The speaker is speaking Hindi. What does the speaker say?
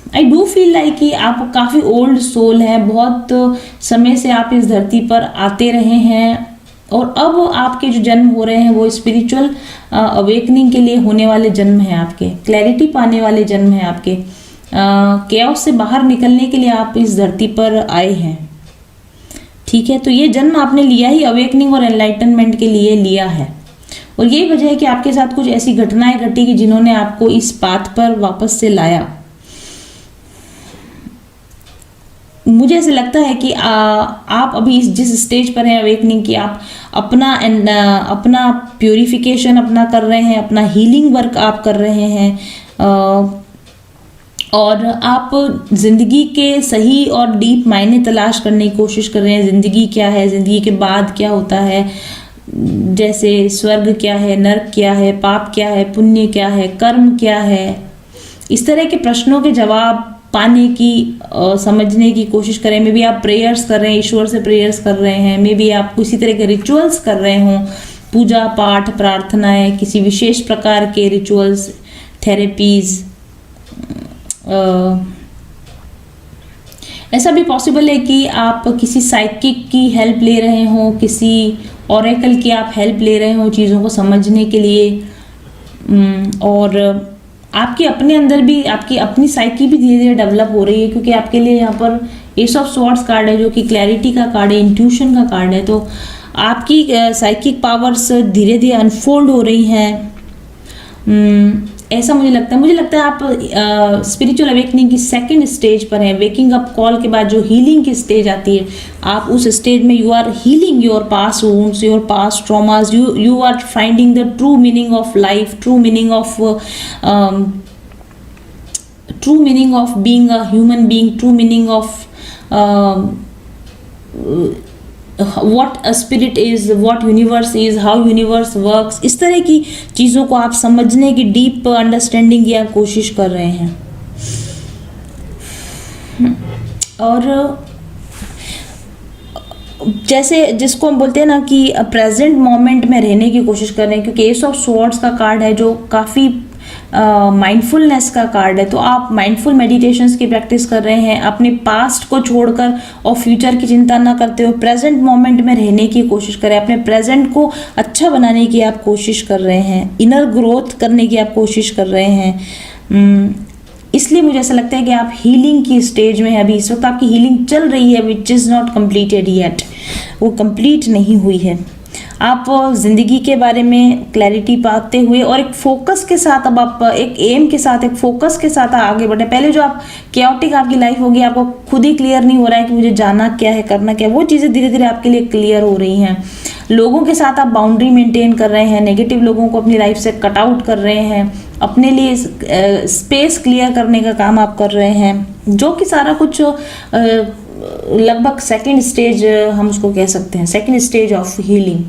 आई डू फील लाइक कि आप काफ़ी ओल्ड सोल है, बहुत समय से आप इस धरती पर आते रहे हैं और अब आपके जो जन्म हो रहे हैं वो स्पिरिचुअल अवेकनिंग के लिए होने वाले जन्म हैं, आपके क्लैरिटी पाने वाले जन्म हैं, आपके केओस से बाहर निकलने के लिए आप इस धरती पर आए हैं। ठीक है, तो ये जन्म आपने लिया ही अवेकनिंग और एनलाइटनमेंट के लिए लिया है और यही वजह है कि आपके साथ कुछ ऐसी घटनाएं घटी कि जिन्होंने आपको इस पाथ पर वापस से लाया। मुझे ऐसे लगता है कि आप अभी जिस स्टेज पर हैं अवेकनिंग की, आप अपना प्यूरिफिकेशन अपना कर रहे हैं, अपना हीलिंग वर्क आप कर रहे हैं और आप जिंदगी के सही और डीप मायने तलाश करने की कोशिश कर रहे हैं। जिंदगी क्या है, जिंदगी के बाद क्या होता है, जैसे स्वर्ग क्या है, नर्क क्या है, पाप क्या है, पुण्य क्या है, कर्म क्या है, इस तरह के प्रश्नों के जवाब पाने की समझने की कोशिश करें। मे बी आप प्रेयर्स कर रहे हैं, ईश्वर से प्रेयर्स कर रहे हैं, मे बी आप किसी तरह के रिचुअल्स कर रहे हों, पूजा पाठ प्रार्थनाएं, किसी विशेष प्रकार के रिचुअल्स, थेरेपीज। ऐसा भी पॉसिबल है कि आप किसी साइकिक की हेल्प ले रहे हो, किसी ऑरेकल की आप हेल्प ले रहे हो चीज़ों को समझने के लिए और आपके अपने अंदर भी आपकी अपनी साइकी भी धीरे धीरे डेवलप हो रही है, क्योंकि आपके लिए यहाँ पर एस ऑफ स्वॉर्ड्स कार्ड है जो कि क्लैरिटी का कार्ड है, इंट्यूशन का कार्ड है। तो आपकी साइकिक पावर्स धीरे धीरे अनफोल्ड हो रही हैं, ऐसा मुझे लगता है आप स्पिरिचुअल अवेकनिंग की सेकंड स्टेज पर हैं। वेकिंग अप कॉल के बाद जो हीलिंग की स्टेज आती है, आप उस स्टेज में you are healing your past wounds, your past traumas, you are finding the true meaning of life, true meaning of being a human being, true meaning of what a spirit is, what universe is, how universe works। इस तरह की चीज़ों को आप समझने की डीप अंडरस्टैंडिंग की आप कोशिश कर रहे हैं। और जैसे जिसको हम बोलते हैं ना कि प्रेजेंट मोमेंट में रहने की कोशिश कर रहे हैं, क्योंकि एस ऑफ स्वॉर्ड्स का कार्ड है जो काफ़ी माइंडफुलनेस का कार्ड है। तो आप माइंडफुल मेडिटेशंस की प्रैक्टिस कर रहे हैं, अपने पास्ट को छोड़कर और फ्यूचर की चिंता ना करते हुए प्रेजेंट मोमेंट में रहने की कोशिश करें, अपने प्रेजेंट को अच्छा बनाने की आप कोशिश कर रहे हैं, इनर ग्रोथ करने की आप कोशिश कर रहे हैं। इसलिए मुझे ऐसा लगता है कि आप हीलिंग की स्टेज में हैं अभी। इस वक्त आपकी हीलिंग चल रही है, which is not completed yet, वो कंप्लीट नहीं हुई है। आप ज़िंदगी के बारे में क्लैरिटी पाते हुए और एक फोकस के साथ, अब आप एक एम के साथ, एक फोकस के साथ आगे बढ़े। पहले जो आप कैओटिक आपकी लाइफ होगी, आपको खुद ही क्लियर नहीं हो रहा है कि मुझे जाना क्या है, करना क्या है, वो चीज़ें धीरे धीरे आपके लिए क्लियर हो रही हैं। लोगों के साथ आप बाउंड्री मेंटेन कर रहे हैं, नेगेटिव लोगों को अपनी लाइफ से कट आउट कर रहे हैं, अपने लिए स्पेस क्लियर करने का काम आप कर रहे हैं, जो कि सारा कुछ लगभग सेकेंड स्टेज हम उसको कह सकते हैं, सेकेंड स्टेज ऑफ हीलिंग।